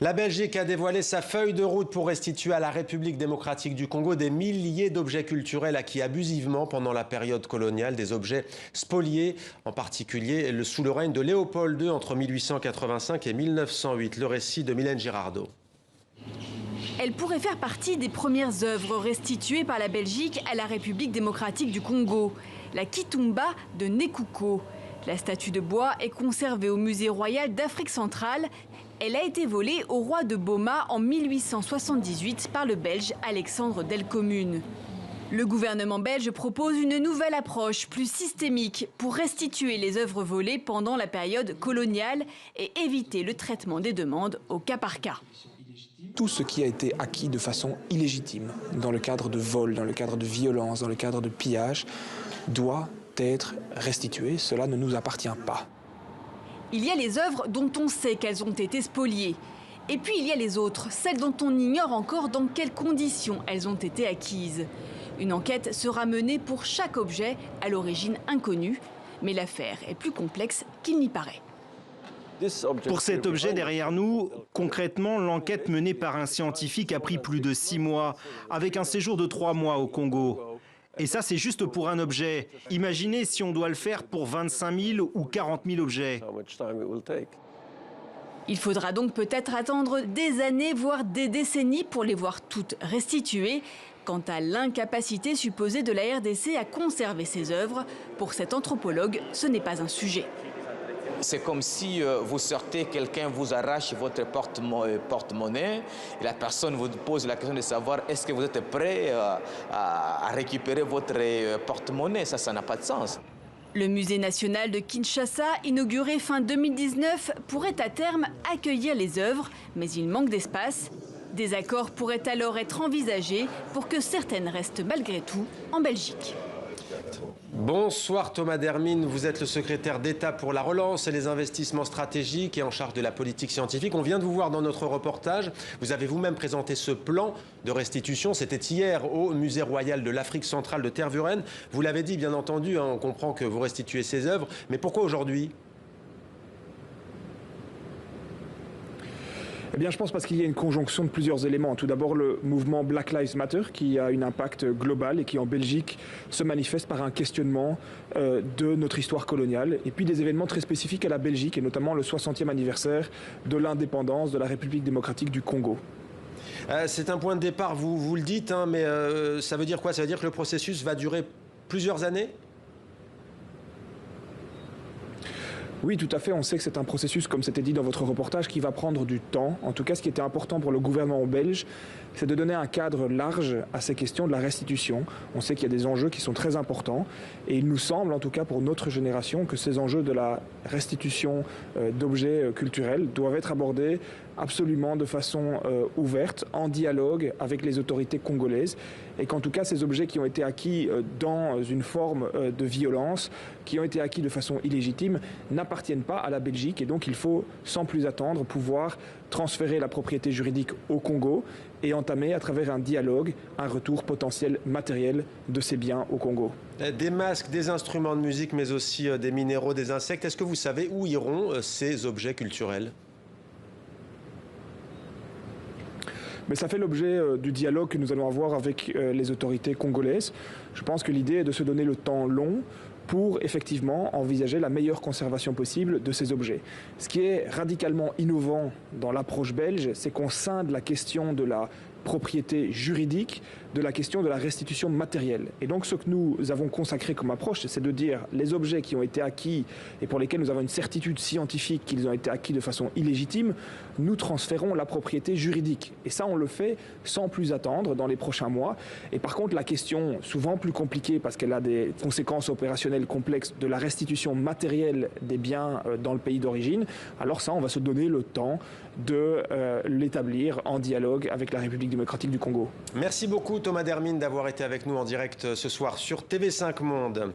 La Belgique a dévoilé sa feuille de route pour restituer à la République démocratique du Congo des milliers d'objets culturels acquis abusivement pendant la période coloniale, des objets spoliés, en particulier sous le règne de Léopold II entre 1885 et 1908. Le récit de Mylène Girardot. Elle pourrait faire partie des premières œuvres restituées par la Belgique à la République démocratique du Congo, la Kitumba de Nekouko. La statue de bois est conservée au Musée royal d'Afrique centrale. Elle a été volée au roi de Boma en 1878 par le Belge Alexandre Delcommune. Le gouvernement belge propose une nouvelle approche plus systémique pour restituer les œuvres volées pendant la période coloniale et éviter le traitement des demandes au cas par cas. Tout ce qui a été acquis de façon illégitime, dans le cadre de vol, dans le cadre de violence, dans le cadre de pillage, doit être restitué. Cela ne nous appartient pas. Il y a les œuvres dont on sait qu'elles ont été spoliées. Et puis il y a les autres, celles dont on ignore encore dans quelles conditions elles ont été acquises. Une enquête sera menée pour chaque objet à l'origine inconnue. Mais l'affaire est plus complexe qu'il n'y paraît. Pour cet objet derrière nous, concrètement, l'enquête menée par un scientifique a pris plus de 6 mois, avec un séjour de 3 mois au Congo. Et ça, c'est juste pour un objet. Imaginez si on doit le faire pour 25 000 ou 40 000 objets. Il faudra donc peut-être attendre des années, voire des décennies pour les voir toutes restituées. Quant à l'incapacité supposée de la RDC à conserver ses œuvres, pour cet anthropologue, ce n'est pas un sujet. C'est comme si vous sortez, quelqu'un vous arrache votre porte-monnaie et la personne vous pose la question de savoir est-ce que vous êtes prêt à récupérer votre porte-monnaie. Ça n'a pas de sens. Le musée national de Kinshasa, inauguré fin 2019, pourrait à terme accueillir les œuvres, mais il manque d'espace. Des accords pourraient alors être envisagés pour que certaines restent malgré tout en Belgique. Bonsoir Thomas Dermine, vous êtes le secrétaire d'État pour la relance et les investissements stratégiques et en charge de la politique scientifique. On vient de vous voir dans notre reportage. Vous avez vous-même présenté ce plan de restitution. C'était hier au Musée royal de l'Afrique centrale de Tervuren. Vous l'avez dit, bien entendu, on comprend que vous restituez ces œuvres. Mais pourquoi aujourd'hui ? Eh bien, je pense parce qu'il y a une conjonction de plusieurs éléments. Tout d'abord, le mouvement Black Lives Matter, qui a un impact global et qui, en Belgique, se manifeste par un questionnement de notre histoire coloniale. Et puis des événements très spécifiques à la Belgique, et notamment le 60e anniversaire de l'indépendance de la République démocratique du Congo. C'est un point de départ, vous le dites, mais ça veut dire quoi? Ça veut dire que le processus va durer plusieurs années? Oui, tout à fait. On sait que c'est un processus, comme c'était dit dans votre reportage, qui va prendre du temps. En tout cas, ce qui était important pour le gouvernement belge, c'est de donner un cadre large à ces questions de la restitution. On sait qu'il y a des enjeux qui sont très importants. Et il nous semble, en tout cas pour notre génération, que ces enjeux de la restitution d'objets culturels doivent être abordés absolument de façon ouverte, en dialogue avec les autorités congolaises. Et qu'en tout cas, ces objets qui ont été acquis dans une forme de violence, qui ont été acquis de façon illégitime, n'appartiennent pas à la Belgique. Et donc, il faut, sans plus attendre, pouvoir transférer la propriété juridique au Congo et entamer, à travers un dialogue, un retour potentiel matériel de ces biens au Congo. Des masques, des instruments de musique, mais aussi des minéraux, des insectes. Est-ce que vous savez où iront ces objets culturels ? Mais ça fait l'objet du dialogue que nous allons avoir avec les autorités congolaises. Je pense que l'idée est de se donner le temps long pour effectivement envisager la meilleure conservation possible de ces objets. Ce qui est radicalement innovant dans l'approche belge, c'est qu'on scinde la question de la propriété juridique de la question de la restitution matérielle. Et donc ce que nous avons consacré comme approche, c'est de dire les objets qui ont été acquis et pour lesquels nous avons une certitude scientifique qu'ils ont été acquis de façon illégitime, nous transférons la propriété juridique. Et ça, on le fait sans plus attendre dans les prochains mois. Et par contre, la question, souvent plus compliquée parce qu'elle a des conséquences opérationnelles complexes, de la restitution matérielle des biens dans le pays d'origine, alors ça, on va se donner le temps de l'établir en dialogue avec la République démocratique du Congo. Merci beaucoup Thomas Dermine d'avoir été avec nous en direct ce soir sur TV5 Monde.